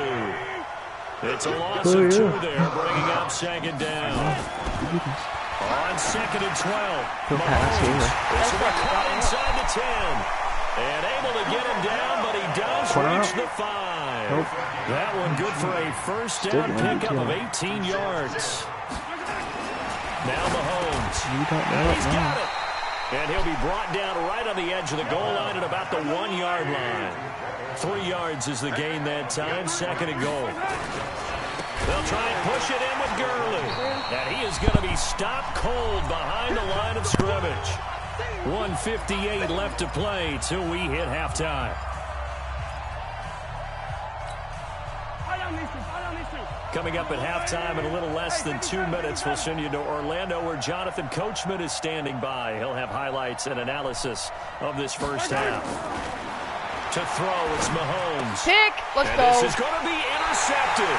It's a loss of 2 there, bringing up 2nd down. On 2nd and 12. Mahomes. This will be caught inside the 10. And able to get him down, but he does reach the 5. Nope. That one good for a first down pickup of 18 yards. Now Mahomes. And he's got it. And he'll be brought down right on the edge of the goal line at about the 1-yard line. 3 yards is the gain that time. 2nd and goal. They'll try and push it in with Gurley. And he is going to be stopped cold behind the line of scrimmage. 1:58 left to play till we hit halftime. Coming up at halftime in a little less than 2 minutes, we'll send you to Orlando where Jonathan Coachman is standing by. He'll have highlights and analysis of this first half. To throw, it's Mahomes. Pick. Let's go. This is going to be intercepted.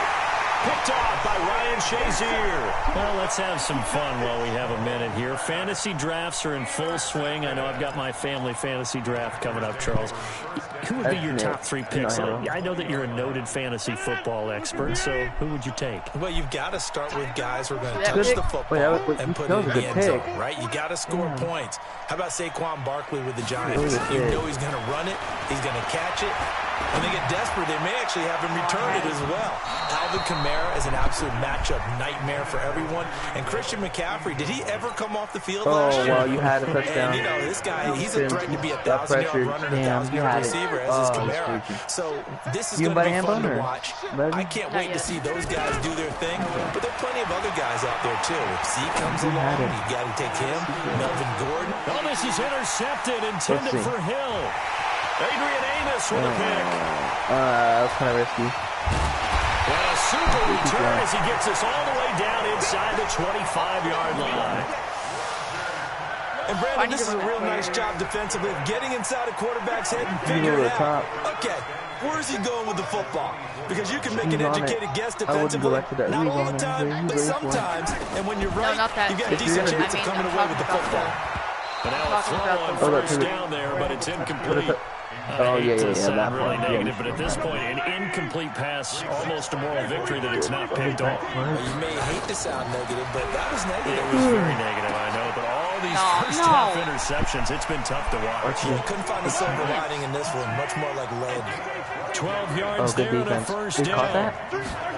Picked off by Ryan Shazier. Well, let's have some fun while we have a minute here. Fantasy drafts are in full swing. I know I've got my family fantasy draft coming up, Charles. Who would be your top 3 picks? I know that you're a noted fantasy football expert, so who would you take? Well, you've got to start with guys who are going to touch the football and put it in the end zone, right? You got to score points. How about Saquon Barkley with the Giants? You know he's going to run it. He's going to catch it. When they get desperate, they may actually have him return it as well. Alvin Kamara is an absolute matchup nightmare for everyone. And Christian McCaffrey, did he ever come off the field last year? Oh, well, you had a touchdown. And, you know, this guy, he's a threat to be a 1,000-yard runner and a 1,000-yard receiver, as is Kamara. So this is going to be fun to watch. I can't wait to see those guys do their thing. But there are plenty of other guys out there, too. If Zeke comes along, you got to take him. Melvin Gordon. Oh, this is intercepted, intended for Hill. Adrian Amos with a pick. That was kind of risky. And a super return as he gets us all the way down inside the 25-yard line. And Brandon, this is a real nice job defensively of getting inside a quarterback's head and figuring out, okay, where's he going with the football? Because you can make an educated guess defensively, not all the time, but sometimes. And when you're right, you got a decent chance of coming away with the football. And now a throw on first down there, but it's incomplete. Oh, yeah, Sound really negative, but at this point, an incomplete pass, almost a moral victory that it's not picked off. Well, you may hate to sound negative, but that was negative. It was very negative, I know, but all these first half interceptions, it's been tough to watch. You couldn't find a silver lining in this one, much more like lead. 12 yards there and a first down. Caught that?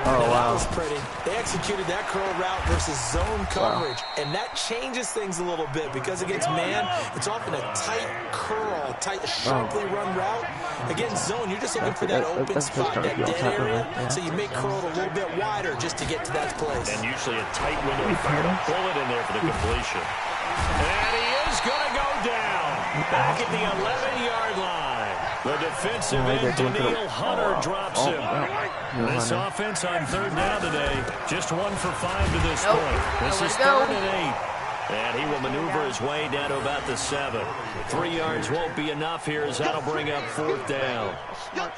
Oh, That wow. was pretty. They executed that curl route versus zone coverage, and that changes things a little bit because against man, it's often a tight curl, tight, sharply run route. Against zone, you're just looking for that open spot, that dead area, so you may curl it a little bit wider just to get to that place. And usually a tight window to fire a bullet in there for the completion. And he is going to go down back at the 11-yard line. The defensive end, Daniil Hunter, drops him. This offense on 3rd down today, just 1 for 5 to this point. This is 3rd and 8. And he will maneuver his way down to about the 7. 3 yards won't be enough here as that'll bring up 4th down.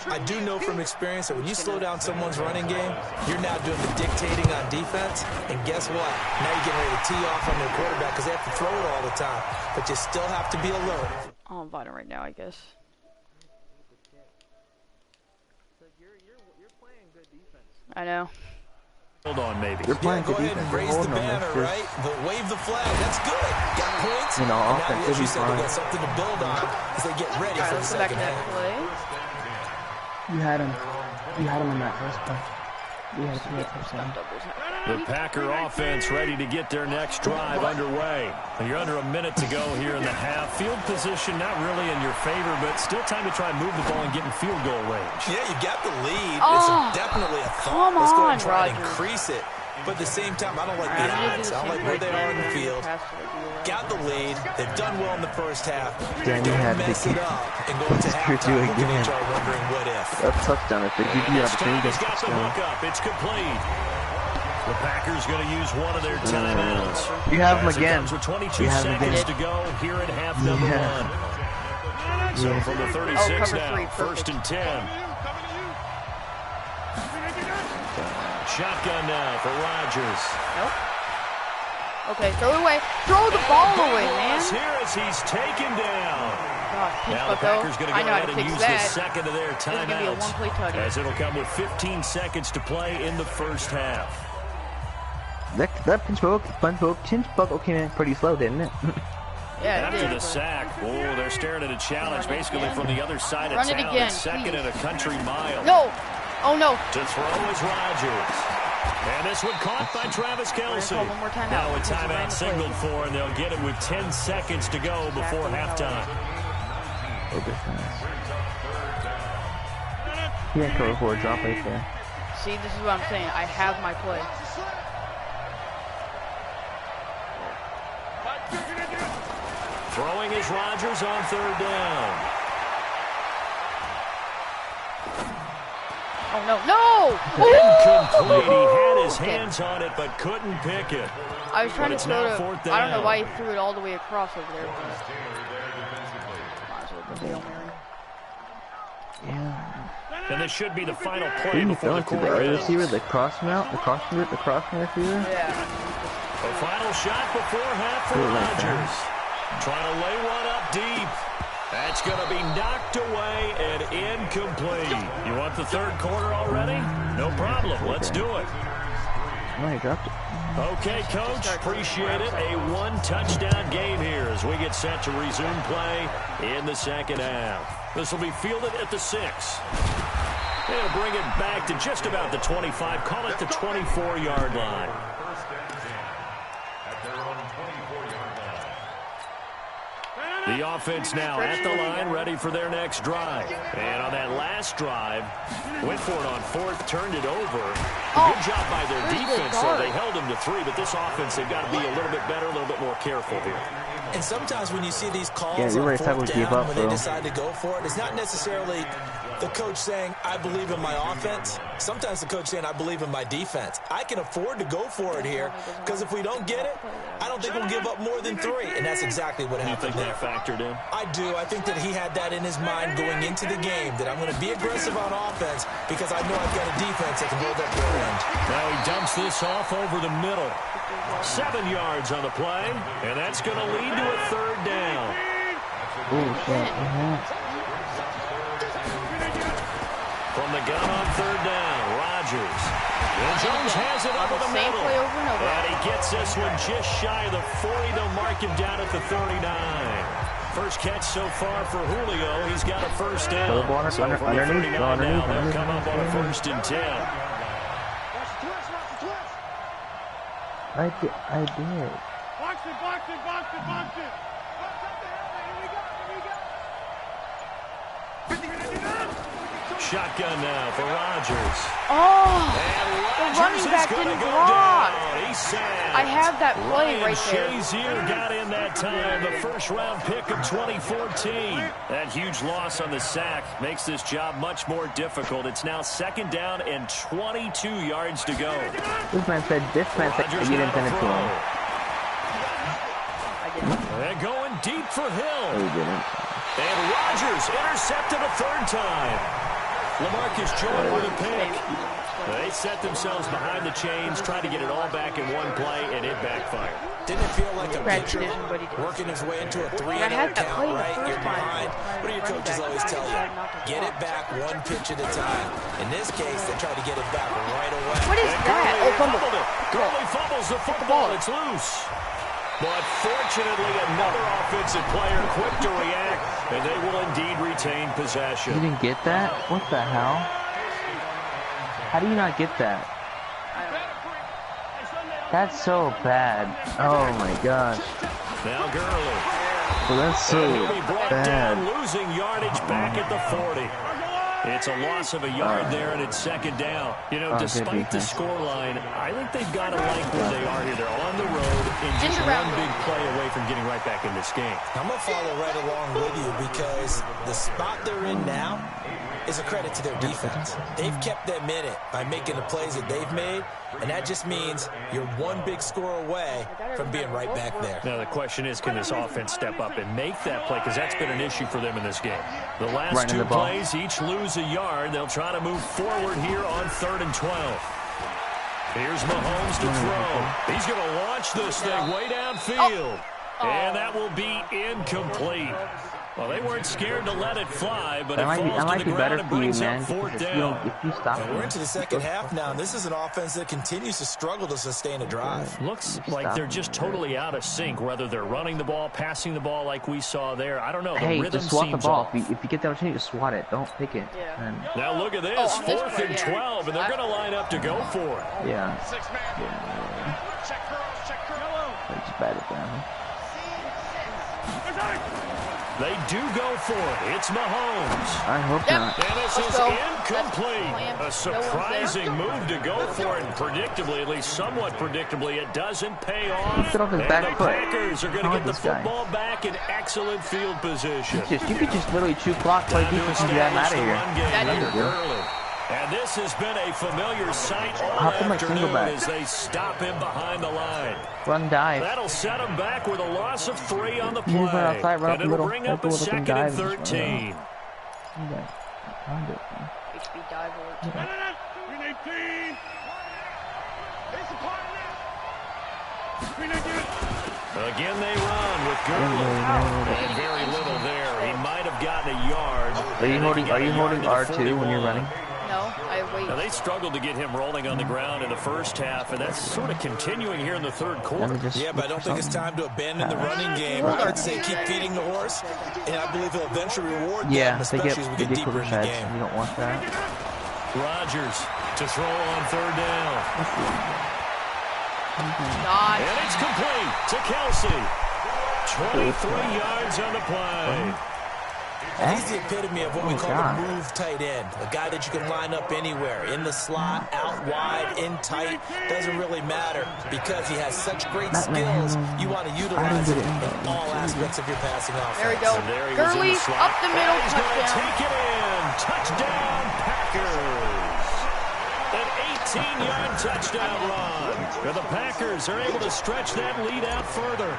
I do know from experience that when you slow down someone's running game, you're now doing the dictating on defense. And guess what? Now you're getting ready to tee off on their quarterback because they have to throw it all the time. But you still have to be alert. I'll invite him right now, I guess. I know. Hold on, maybe. You're playing Go ahead and raise the banner, right? But wave the flag. That's good. Got points. You know, and now, offense as you is said, they fine. got something to build on as they get ready for the Let's go back second to that half. play. You had him. You had him in that first play. Yeah, it's a touchdown. The Packer offense ready to get their next drive underway. And you're under a minute to go here in the half. Field position not really in your favor, but still time to try and move the ball and get in field goal range. Yeah, you got the lead. Oh, it's definitely a thought. come Let's go on, and try and Rodgers. increase it. But at the same time, I don't like the odds. I don't like where they are in the field. Got the lead. They've done well in the first half. Danny Don't had to mess it up and go into Screw halftime you looking again. at y'all wondering what if. That's touchdown. If they give you the opportunity, He's that's got the touchdown. hook up. It's complete. The Packers going to use one of their timeouts. You have him As it again. comes with 22 You have him seconds again. to go here in half number Yeah. one. So Yeah. from the 36 cover now, three, first and 10. Shotgun now for Rodgers. Nope. Okay, throw it away. Throw the ball away, man. Here as he's taken down. Gosh, pinch Now the bucko. Packers going to I go know how ahead to and fix use the that. second of their This is going to be a timeouts. one-play touchdown. As it'll come with 15 seconds to play in the first half. That pinch buckle came in pretty slow, didn't it? Yeah, it After did, the but- sack, oh, they're staring at a challenge basically from the other side of Run it town. again, It's second please. and a country mile. No. Oh, no. To throw is Rodgers. And this one caught by Travis Kelce. Call one more timeout. Now a It's a timeout random play. signaled for, and they'll get it with 10 seconds to go before halftime. He had cover for a drop right there. See, this is what I'm saying. I have my play. Throwing is Rodgers on third down. Oh, no. No! Incomplete. He had his Okay. hands on it, but couldn't pick it. I was trying But to it's throw now it. fourth I don't know down. why he threw it all the way across over there. But might as well go Hail Mary. Yeah. And this should be the final play Didn't you before throw the it to the quarter other ends. receiver, the cross route, the cross receiver? Yeah. A final shot before half for Do it like that. Rodgers. Trying to lay one up deep. That's going to be knocked away and incomplete. You want the third quarter already? No problem. Let's do it. No, he dropped it. Okay, Coach, appreciate it. A one-touchdown game here as we get set to resume play in the second half. This will be fielded at the 6. They'll bring it back to just about the 25. Call it the 24-yard line. The offense now at the line, ready for their next drive. And on that last drive, went for it on fourth, turned it over. Good job by their defense, so they held them to 3. But this offense, they've got to be a little bit better, a little bit more careful here. And sometimes when you see these calls Yeah, you're on right, fourth Tyler, down, give up, when they bro. decide to go for it, it's not necessarily the coach saying, I believe in my offense. Sometimes the coach saying, I believe in my defense. I can afford to go for it here because if we don't get it, I don't think we'll give up more than 3. And that's exactly what You happened think there. that factored in? I do. I think that he had that in his mind going into the game, that I'm going to be aggressive on offense because I know I've got a defense that can hold up their end. Now he dumps this off over the middle. 7 yards on the play, and that's going to lead to a third down. Oh, shit. From the gun on third down, Rodgers. And Jones has it over the Same middle. play over and over. And he gets this one just shy of the 40. They'll mark him down at the 39. First catch so far for Julio. He's got a first down. So from the 39 now, they'll come up on a first and 10. I did. Box it, box it, box it, box it. Shotgun now for Rodgers. Oh, And the running Rodgers back is gonna didn't go block. down. He's sacked. I have that play Ryan right there. Shazier got in that time, the first-round pick of 2014. That huge loss on the sack makes this job much more difficult. It's now second down and 22 yards to go. This man said Rodgers you now didn't to send it to throw. him. I didn't. They're going deep for Oh, Hill. you didn't. And Rodgers intercepted a third time. LaMarcus Joyner with a pick. They set themselves behind the chains, trying to get it all back in one play, and it backfired. Didn't it feel like a pitcher Congratulations, buddy. working his way into a 3 I had that play count, the right? first You're time. behind. What do your coaches always tell you? Get it back one pitch at a time. In this case, they tried to get it back right away. What is And that? Gurley Oh, fumble. fumbled it. Gurley fumbles the football. It's loose. But fortunately, another offensive player quick to react, and they will indeed retain You possession. didn't get that? What the hell? How do you not get that? That's so bad. Oh my gosh. Now Gurley. Well, that's so And he'll be brought bad. down, losing yardage back at the 40. It's a loss of a yard there, and it's second down. You know, despite the scoreline, I think they've got to like where they are here. They're on the road and just one big play away from getting right back in this game. I'm going to follow right along with you because the spot they're in now is a credit to their defense. They've kept them in it by making the plays that they've made, and that just means you're one big score away from being right back there. Now, the question is, can this offense step up and make that play? Because that's been an issue for them in this game. The last two plays each lose a yard. They'll try to move forward here on 3rd and 12. Here's Mahomes to throw. He's going to launch this thing way downfield. And that will be incomplete. Well, they weren't scared to let it fly, but it falls to the ground and brings up 4th down. We're into the second half now, and this is an offense that continues to struggle to sustain a drive. Looks like they're just totally out of sync, whether they're running the ball, passing the ball like we saw there. I don't know. Hey, the rhythm just swat the seems ball. off. If you get the opportunity to swat it, don't pick it. Yeah. Now look at this, 4th and 12, and they're going to line up to go for it. Yeah. Check Yellow. It's bad at them. They do go for it. It's Mahomes. I hope not. And this is incomplete. A surprising move to go for it. And predictably, at least somewhat predictably, it doesn't pay off. Get off his And back the foot. Packers are going to get the football back in excellent field position. You could just literally chew clock, play defense, and get him out of here. And this has been a familiar sight all afternoon as they stop him behind the line. Run dive. That'll set him back with a loss of 3 on the play. Run outside, run and it'll middle, bring up a 2nd and 13. HB dive alert. 318. Again, they run with Gurley. And very little there. He might have gotten a yard. Are you holding R2 when you're running? No, I wait. Now, they struggled to get him rolling on the ground in the first half, and that's sort of continuing here in the 3rd quarter. Yeah, but I don't think it's time to abandon the running game. I would say keep feeding the horse, and I believe he'll eventually reward them, especially as we get deeper in the game. You don't want that. Rodgers to throw on 3rd down. And it's complete to Kelsey. 23 yards on the play. He's the epitome of what we call a move tight end. A guy that you can line up anywhere. In the slot, out wide, in tight. Doesn't really matter because he has such great skills. You want to utilize it in all aspects of your passing offense. There we go. Gurley up the middle. He's going to take it in. Touchdown, Packers. An 18-yard touchdown run. The Packers are able to stretch that lead out further.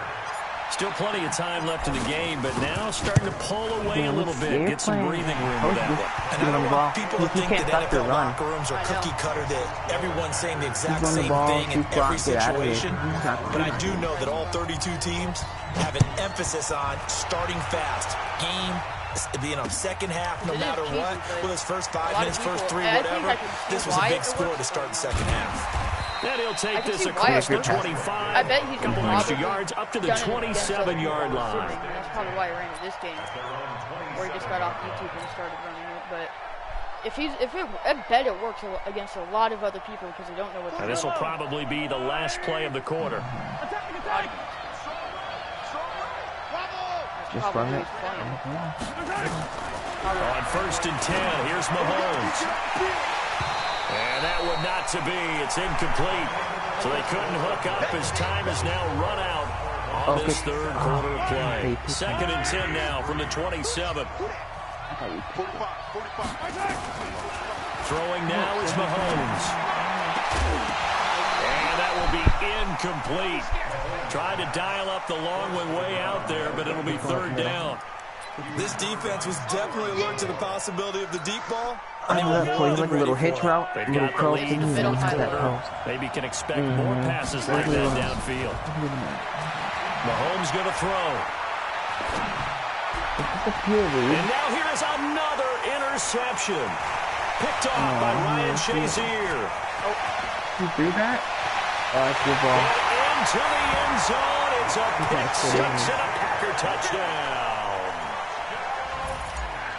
Still plenty of time left in the game, but now starting to pull away a little bit. Get some breathing room with that one. And I don't want people to think that NFL locker rooms are cookie cutter, that everyone's saying the exact same thing in every situation. But I do know that all 32 teams have an emphasis on starting fast. Second half, no matter what. Well, his first 5 minutes, first 3, whatever. This was a big score to start the second half. And he'll take this across the 25. I bet he's couple extra yards up to the 27-yard line. That's probably why he ran it this game, where he just got off YouTube and started running it. But I bet it works against a lot of other people because they don't know what to do. This will probably be the last play of the quarter. Just run it. On 1st and 10, here's Mahomes. And that would not to be. It's incomplete. So they couldn't hook up as time is now run out on this 3rd quarter of play. 2nd and 10 now from the 27. Throwing now is Mahomes. And that will be incomplete. Tried to dial up the long way out there, but it'll be 3rd down. This defense was definitely alert to the possibility of the deep ball. I know that play, like a little hitch route, They've little got the curl lead thing, in the and fourth that quarter. curls. Maybe can expect more passes like that downfield. Mahomes going to throw. And now here is another interception. Picked off by Ryan Shazier. You do that? Oh, that's good ball. And into the end zone. It's a pick six and a Packer touchdown.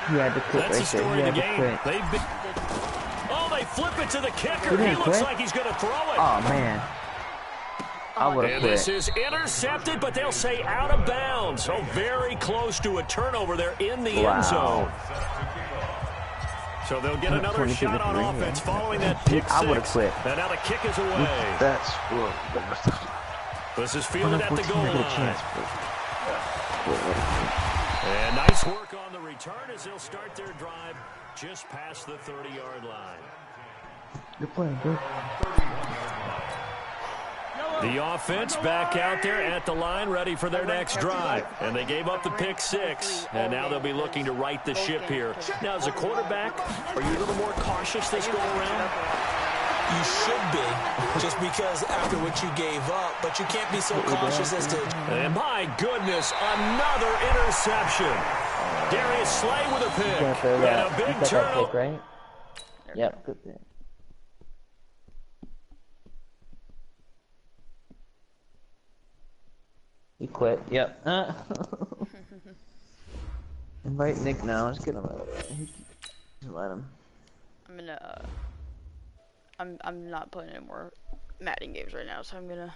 He had to quit That's right the story there. of He the had game. to quit. Oh, they flip it to the kicker. He He looks quit? like he's going to throw it. Oh, man. I would have And quit. this is intercepted, but they'll say out of bounds. So very close to a turnover there in the end zone. So they'll get another 22 shot to on 3, offense yeah. following that pick I would've six. quit. And now the kick is away. That's This is fielded at the 14, goal I get a line. chance. And nice work on the return as they'll start their drive just past the 30-yard line. Good play, good. The offense back out there at the line, ready for their next drive. And they gave up the pick six, and now they'll be looking to right the ship here. Now, as a quarterback, are you a little more cautious this go around? You should be, just because after what you gave up, but you can't be so cautious as to... And my goodness, another interception. Darius Slay with a pick. And a big That turnover. pick, right? Yep, good pick. He quit. Yep. Invite Nick now. Let's get him out of there. Just let him. I'm not playing any more Madden games right now, so I'm gonna